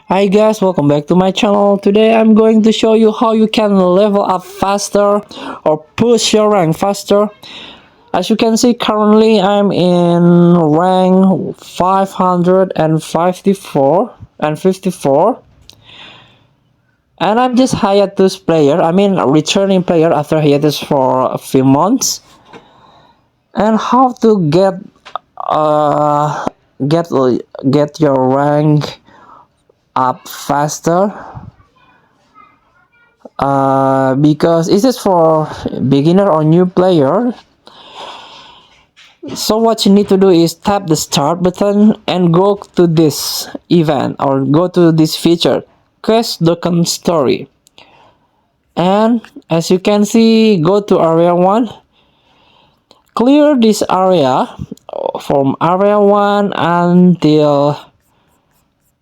Hi guys, welcome back to my channel. Today I'm going to show you how you can level up faster or push your rank faster. As you can see, currently I'm in rank 554 and 54, and I'm just hiatus player. I mean returning player after hiatus for a few months. And how to uh get get your rank up faster, because this is for beginner or new player. So what you need to do is tap the start button and go to this event or go to this feature, quest Dokkan story. And as you can see, go to area 1, clear this area from area 1 until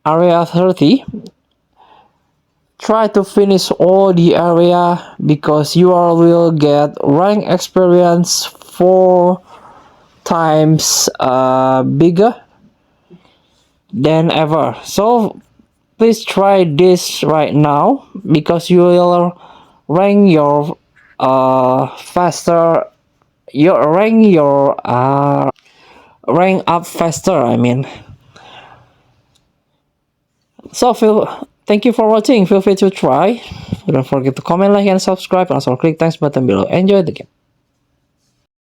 area 30. Try to finish all the area because you will get rank experience 4 times bigger than ever. So please try this right now because you will rank your faster, your rank up faster, I mean. So thank you for watching. Feel free to try. Don't forget to comment, like, and subscribe, and also click thanks button below. Enjoy the game.